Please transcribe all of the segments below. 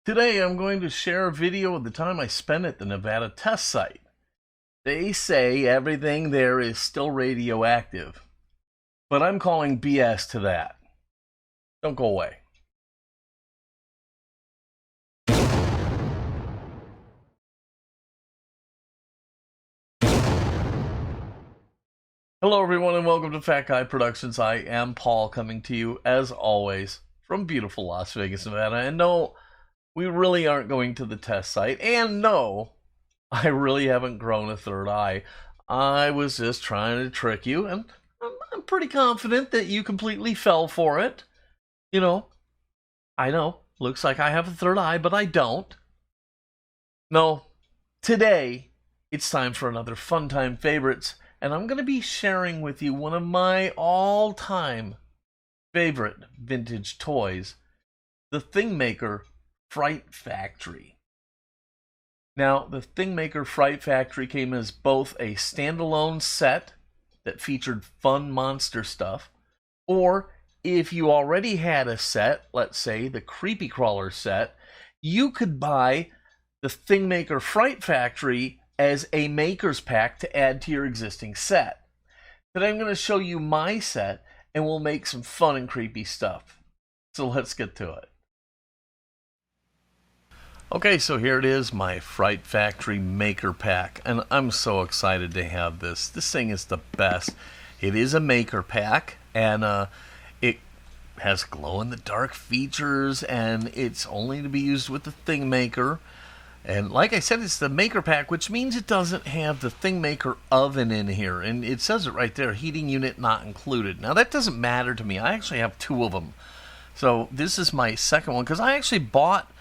Today I'm going to share a video of the time I spent at the Nevada test site. They say everything there is still radioactive, but I'm calling BS to that. Don't go away. Hello everyone and welcome to Fat Guy Productions. I am Paul, coming to you as always from beautiful Las Vegas, Nevada. And no, we really aren't going to the test site. And no, I really haven't grown a third eye. I was just trying to trick you, and I'm pretty confident that you completely fell for it. You know, I know, looks like I have a third eye, but I don't. No, today it's time for another Fun Time Favorites, and I'm going to be sharing with you one of my all-time favorite vintage toys, the Thingmaker Fright Factory. Now, the Thingmaker Fright Factory came as both a standalone set that featured fun monster stuff, or if you already had a set, let's say the Creepy Crawler set, you could buy the Thingmaker Fright Factory as a maker's pack to add to your existing set. Today I'm going to show you my set, and we'll make some fun and creepy stuff. So let's get to it. Okay, so here it is, my Fright Factory Maker Pack, and I'm so excited to have this. This thing is the best. It is a Maker Pack, and it has glow-in-the-dark features, and it's only to be used with the Thingmaker. And like I said, it's the Maker Pack, which means it doesn't have the Thingmaker oven in here, and it says it right there, heating unit not included. Now, that doesn't matter to me. I actually have two of them. So this is my second one, because I actually bought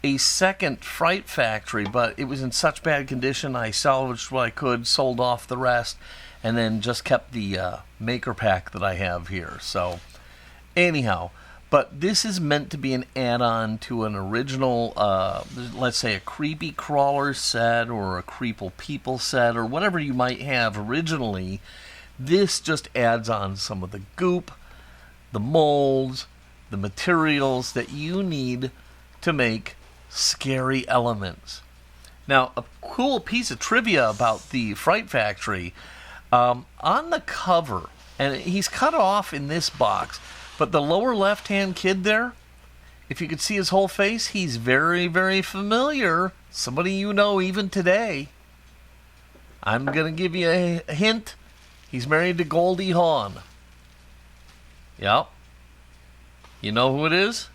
a second Fright Factory, but it was in such bad condition I salvaged what I could, sold off the rest, and then just kept the Maker Pack that I have here. So anyhow, but this is meant to be an add-on to an original, let's say a Creepy Crawler set or a Creeple People set or whatever you might have originally. This just adds on some of the goop, the molds, the materials that you need to make scary elements. Now, a cool piece of trivia about the Fright Factory, on the cover, and he's cut off in this box, but the lower left-hand kid there, if you could see his whole face, he's very, very familiar. Somebody you know even today. I'm going to give you a hint. He's married to Goldie Hawn. Yep. You know who it is?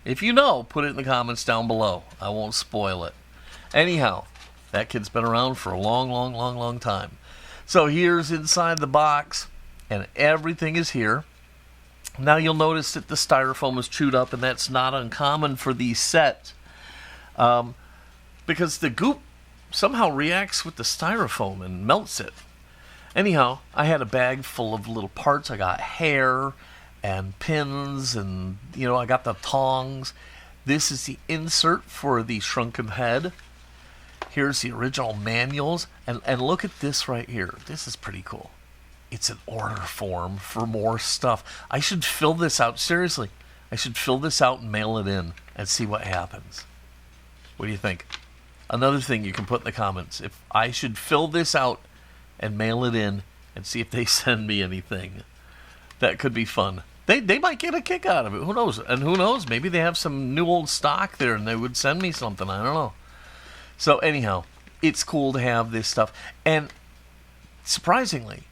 If you know, put it in the comments down below. I won't spoil it. Anyhow, that kid's been around for a long time. So here's inside the box, and everything is here. Now you'll notice that the styrofoam is chewed up, and that's not uncommon for these sets, because the goop somehow reacts with the styrofoam and melts it. Anyhow, I had a bag full of little parts. I got hair and pins, and I got the tongs. This is the insert for the Shrunken Head. Here's the original manuals, and look at this right here. This is pretty cool. It's an order form for more stuff. I should fill this out, seriously. I should fill this out and mail it in and see what happens. What do you think? Another thing you can put in the comments, if I should fill this out and mail it in and see if they send me anything. That could be fun. They might get a kick out of it. Who knows? And who knows? Maybe they have some new old stock there and they would send me something. I don't know. So anyhow, it's cool to have this stuff. And surprisingly,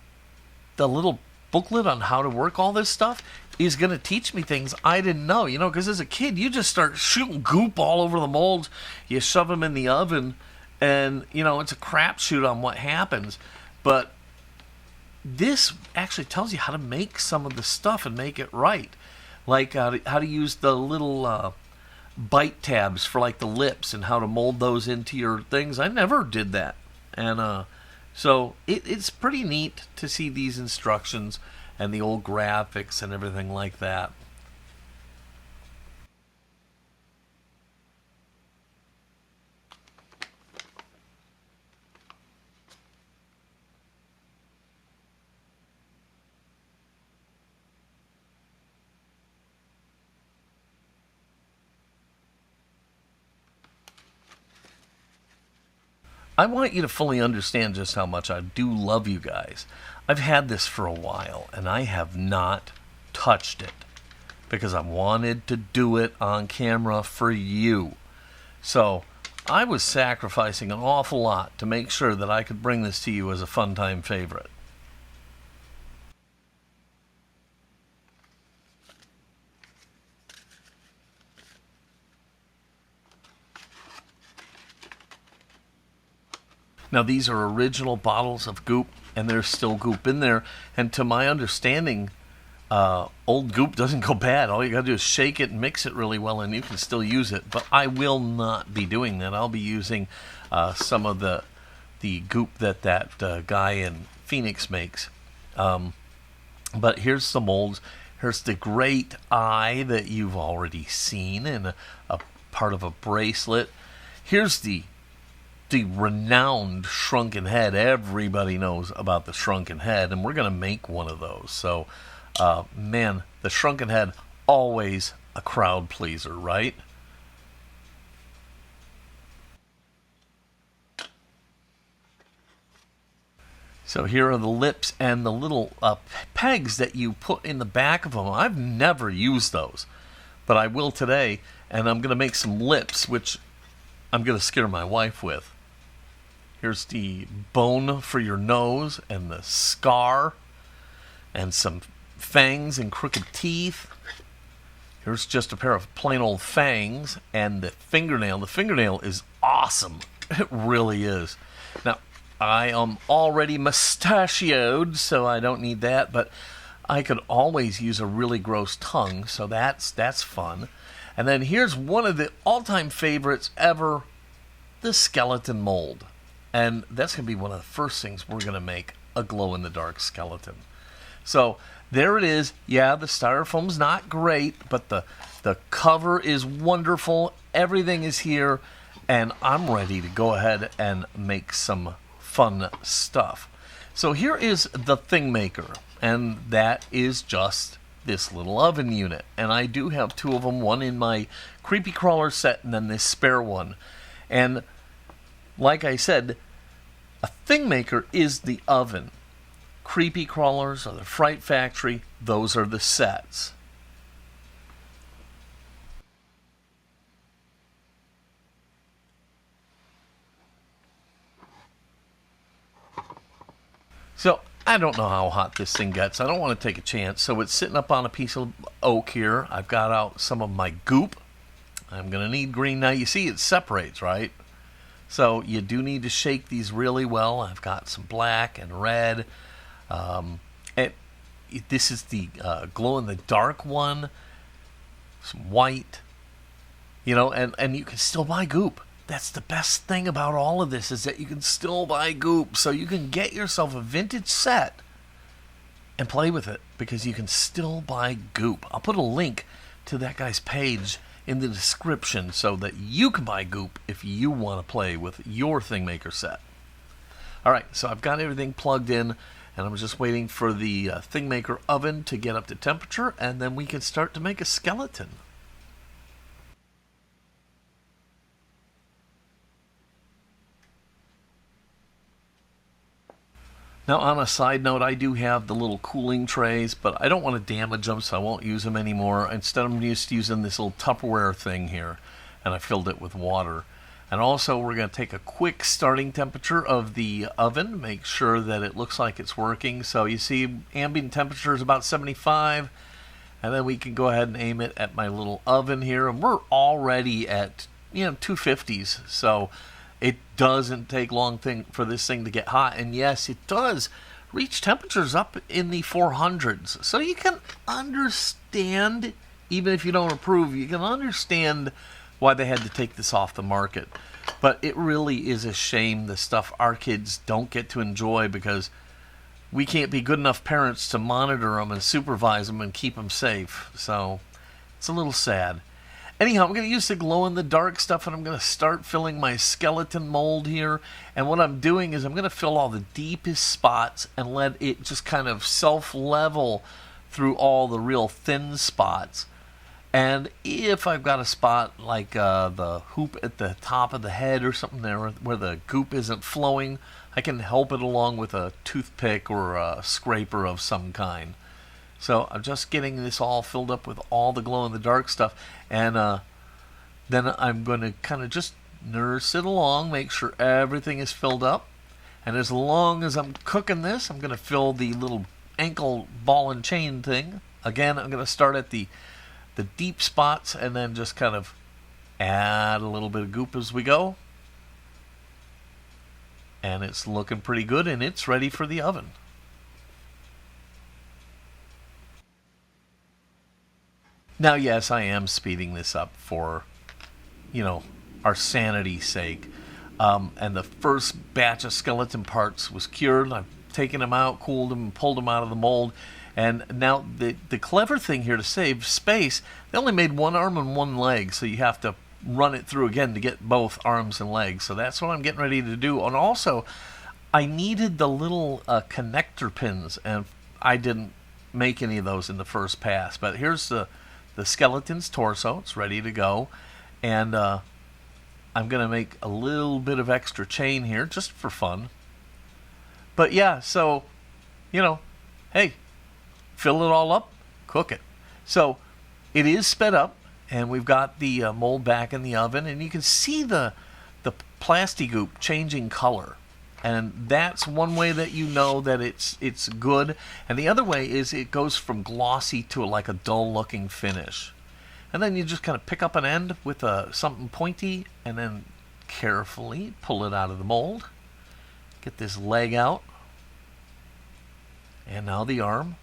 the little booklet on how to work all this stuff is going to teach me things I didn't know. Because as a kid, you just start shooting goop all over the molds. You shove them in the oven, and, it's a crapshoot on what happens. But this actually tells you how to make some of the stuff and make it right. Like how to use the little bite tabs for like the lips and how to mold those into your things. I never did that. And so it's pretty neat to see these instructions and the old graphics and everything like that. I want you to fully understand just how much I do love you guys. I've had this for a while, and I have not touched it because I wanted to do it on camera for you. So I was sacrificing an awful lot to make sure that I could bring this to you as a fun time favorite. Now, these are original bottles of goop, and there's still goop in there. And to my understanding, old goop doesn't go bad. All you got to do is shake it and mix it really well, and you can still use it. But I will not be doing that. I'll be using some of the goop that guy in Phoenix makes. But here's some molds. Here's the great eye that you've already seen in a part of a bracelet. Here's the renowned Shrunken Head. Everybody knows about the Shrunken Head, and we're going to make one of those. So, man, the Shrunken Head, always a crowd pleaser, right? So here are the lips and the little pegs that you put in the back of them. I've never used those, but I will today, and I'm going to make some lips, which I'm going to scare my wife with. Here's the bone for your nose and the scar and some fangs and crooked teeth. Here's just a pair of plain old fangs and the fingernail. The fingernail is awesome. It really is. Now, I am already mustachioed, so I don't need that, but I could always use a really gross tongue, so that's fun. And then here's one of the all-time favorites ever, the skeleton mold. And that's going to be one of the first things we're going to make, a glow-in-the-dark skeleton. So there it is. Yeah, the styrofoam's not great, but the cover is wonderful. Everything is here, and I'm ready to go ahead and make some fun stuff. So here is the thing maker, and that is just this little oven unit. And I do have two of them, one in my creepy crawler set and then this spare one. And like I said, a thing maker is the oven. Creepy crawlers or the Fright Factory, those are the sets. So I don't know how hot this thing gets. I don't want to take a chance. So it's sitting up on a piece of oak here. I've got out some of my goop. I'm going to need green. Now you see it separates, right? So you do need to shake these really well. I've got some black and red. This is the glow-in-the-dark one. Some white. You know, and you can still buy goop. That's the best thing about all of this, is that you can still buy goop. So you can get yourself a vintage set and play with it, because you can still buy goop. I'll put a link to that guy's page in the description so that you can buy goop if you want to play with your thing maker set. Alright, so I've got everything plugged in, and I'm just waiting for the thing maker oven to get up to temperature, and then we can start to make a skeleton. Now, on a side note, I do have the little cooling trays, but I don't want to damage them, so I won't use them anymore. Instead, I'm just using this little Tupperware thing here, and I filled it with water. And also, we're going to take a quick starting temperature of the oven, make sure that it looks like it's working. So you see, ambient temperature is about 75, and then we can go ahead and aim it at my little oven here, and we're already at 250s. So it doesn't take long for this thing to get hot. And yes, it does reach temperatures up in the 400s. So you can understand, even if you don't approve, you can understand why they had to take this off the market. But it really is a shame, the stuff our kids don't get to enjoy, because we can't be good enough parents to monitor them and supervise them and keep them safe. So it's a little sad. Anyhow, I'm going to use the glow-in-the-dark stuff, and I'm going to start filling my skeleton mold here. And what I'm doing is I'm going to fill all the deepest spots and let it just kind of self-level through all the real thin spots. And if I've got a spot like the hoop at the top of the head or something there where the goop isn't flowing, I can help it along with a toothpick or a scraper of some kind. So I'm just getting this all filled up with all the glow-in-the-dark stuff. And then I'm going to kind of just nurse it along, make sure everything is filled up. And as long as I'm cooking this, I'm going to fill the little ankle ball and chain thing. Again, I'm going to start at the deep spots and then just kind of add a little bit of goop as we go. And it's looking pretty good, and it's ready for the oven. Now, yes, I am speeding this up for, our sanity's sake. And the first batch of skeleton parts was cured. I've taken them out, cooled them, pulled them out of the mold. And now the clever thing here to save space, they only made one arm and one leg, so you have to run it through again to get both arms and legs. So that's what I'm getting ready to do. And also, I needed the little connector pins, and I didn't make any of those in the first pass. But here's the skeleton's torso. It's ready to go. And I'm going to make a little bit of extra chain here just for fun. But yeah, so, hey, fill it all up, cook it. So it is sped up, and we've got the mold back in the oven, and you can see the Plastigoop changing color. And that's one way that you know that it's good. And the other way is it goes from glossy to like a dull-looking finish. And then you just kind of pick up an end with something pointy, and then carefully pull it out of the mold. Get this leg out. And now the arm.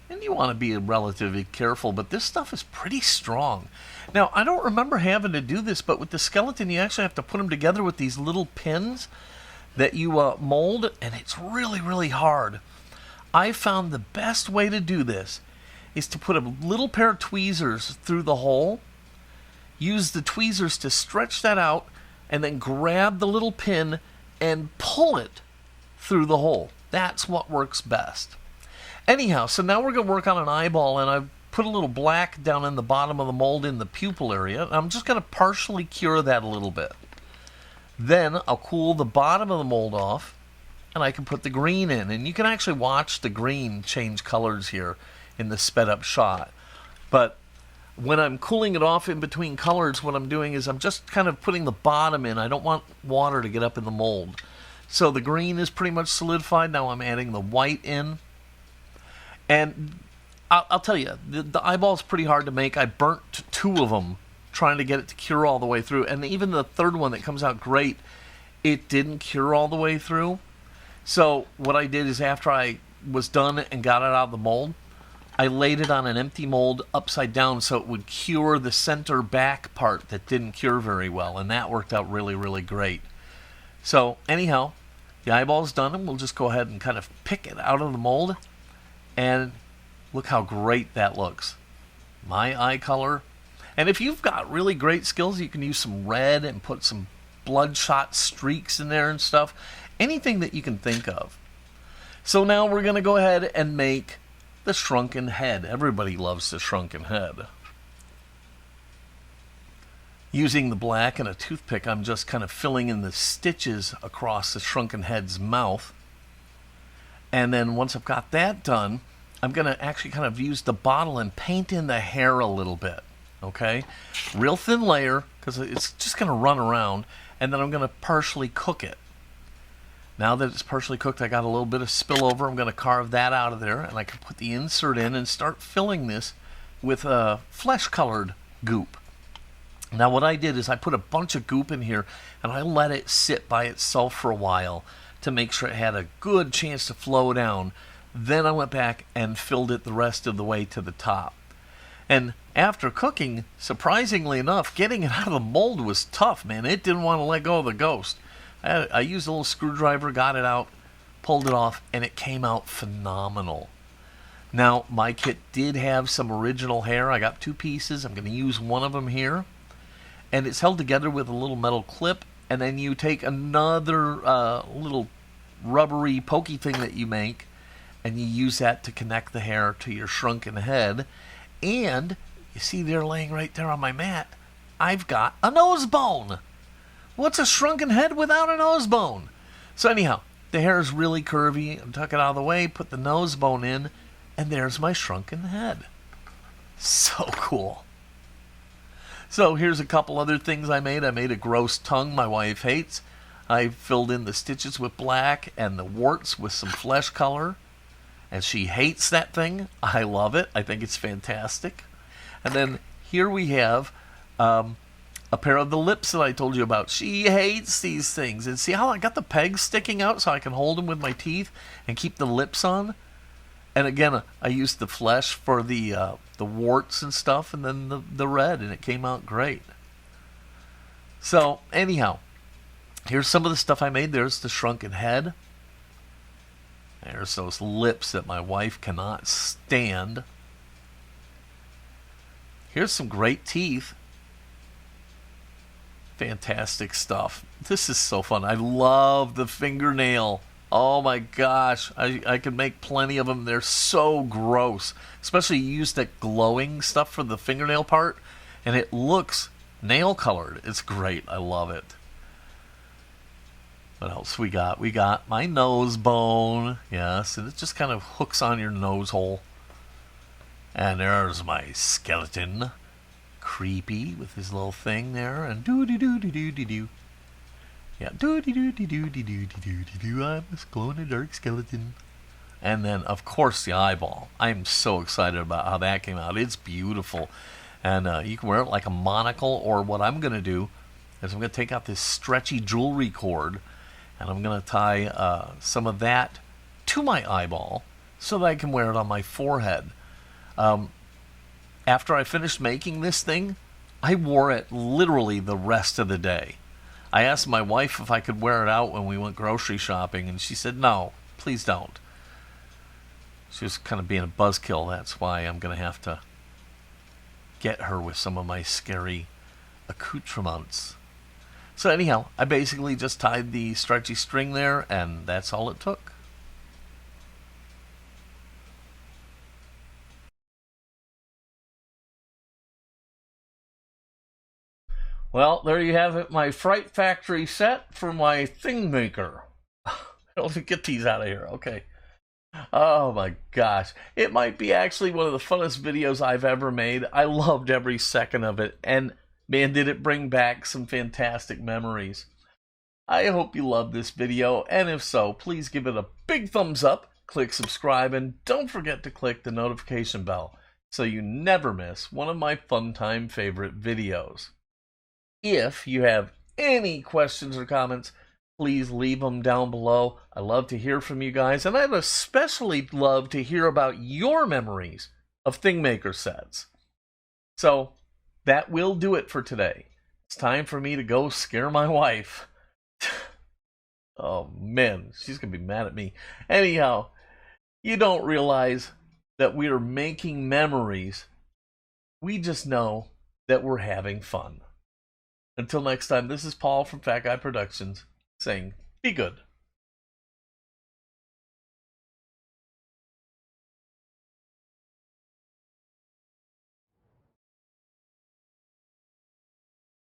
And you want to be relatively careful, but this stuff is pretty strong. Now, I don't remember having to do this, but with the skeleton, you actually have to put them together with these little pins that you mold, and it's really, really hard. I found the best way to do this is to put a little pair of tweezers through the hole, use the tweezers to stretch that out, and then grab the little pin and pull it through the hole. That's what works best. Anyhow, so now we're going to work on an eyeball, and I've put a little black down in the bottom of the mold in the pupil area. I'm just going to partially cure that a little bit. Then I'll cool the bottom of the mold off, and I can put the green in. And you can actually watch the green change colors here in the sped up shot. But when I'm cooling it off in between colors, what I'm doing is I'm just kind of putting the bottom in. I don't want water to get up in the mold. So the green is pretty much solidified. Now I'm adding the white in. And I'll tell you, the eyeball's pretty hard to make. I burnt two of them trying to get it to cure all the way through. And even the third one that comes out great, it didn't cure all the way through. So what I did is after I was done and got it out of the mold, I laid it on an empty mold upside down so it would cure the center back part that didn't cure very well. And that worked out really, really great. So anyhow, the eyeball's done, and we'll just go ahead and kind of pick it out of the mold. And look how great that looks. My eye color. And if you've got really great skills, you can use some red and put some bloodshot streaks in there and stuff. Anything that you can think of. So now we're going to go ahead and make the Shrunken Head. Everybody loves the Shrunken Head. Using the black and a toothpick, I'm just kind of filling in the stitches across the Shrunken Head's mouth. And then once I've got that done, I'm going to actually kind of use the bottle and paint in the hair a little bit. Okay? Real thin layer, because it's just going to run around. And then I'm going to partially cook it. Now that it's partially cooked, I got a little bit of spillover. I'm going to carve that out of there, and I can put the insert in and start filling this with flesh-colored goop. Now what I did is I put a bunch of goop in here, and I let it sit by itself for a while to make sure it had a good chance to flow down. Then I went back and filled it the rest of the way to the top. And after cooking, surprisingly enough, getting it out of the mold was tough, man. It didn't want to let go of the ghost. I used a little screwdriver, got it out, pulled it off, and it came out phenomenal. Now, my kit did have some original hair. I got two pieces. I'm going to use one of them here. And it's held together with a little metal clip. And then you take another little rubbery, pokey thing that you make, and you use that to connect the hair to your shrunken head. And You see there laying right there on my mat, I've got a nose bone. What's a shrunken head without a nose bone? So anyhow, the hair is really curvy. I tuck it out of the way, put the nose bone in, and there's my shrunken head. So cool. So here's a couple other things I made. I made a gross tongue my wife hates. I filled in the stitches with black and the warts with some flesh color. And she hates that thing. I love it. I think it's fantastic. And then here we have a pair of the lips that I told you about. She hates these things. And see how I got the pegs sticking out so I can hold them with my teeth and keep the lips on? And again, I used the flesh for the warts and stuff, and then the red, and it came out great. So anyhow, here's some of the stuff I made. There's the shrunken head. There's those lips that my wife cannot stand. Here's some great teeth. Fantastic stuff. This is so fun. I love the fingernail. Oh my gosh. I could make plenty of them. They're so gross. Especially you use that glowing stuff for the fingernail part, and it looks nail colored. It's great. I love it. What else we got? We got my nose bone. Yes, and it just kind of hooks on your nose hole. And there's my skeleton. Creepy with his little thing there. And doo-dee-doo-dee-doo-dee-doo. Yeah, doo-dee-doo-dee-doo-dee-doo-dee-doo. I'm a glow-in-the-dark skeleton. And then, of course, the eyeball. I'm so excited about how that came out. It's beautiful. And you can wear it like a monocle, or what I'm going to do is I'm going to take out this stretchy jewelry cord, and I'm going to tie some of that to my eyeball so that I can wear it on my forehead. After I finished making this thing, I wore it literally the rest of the day. I asked my wife if I could wear it out when we went grocery shopping, and she said, no, please don't. She was kind of being a buzzkill. That's why I'm going to have to get her with some of my scary accoutrements. So anyhow, I basically just tied the stretchy string there, and that's all it took. Well, there you have it, my Fright Factory set for my thing maker. Let me get these out of here. Okay. Oh my gosh. It might be actually one of the funnest videos I've ever made. I loved every second of it, and man, did it bring back some fantastic memories. I hope you loved this video, and if so, please give it a big thumbs up, click subscribe, and don't forget to click the notification bell so you never miss one of my fun time favorite videos. If you have any questions or comments, please leave them down below. I love to hear from you guys, and I'd especially love to hear about your memories of Thingmaker sets. So, that will do it for today. It's time for me to go scare my wife. Oh man, she's going to be mad at me. Anyhow, you don't realize that we are making memories. We just know that we're having fun. Until next time, this is Paul from Fat Guy Productions saying, be good.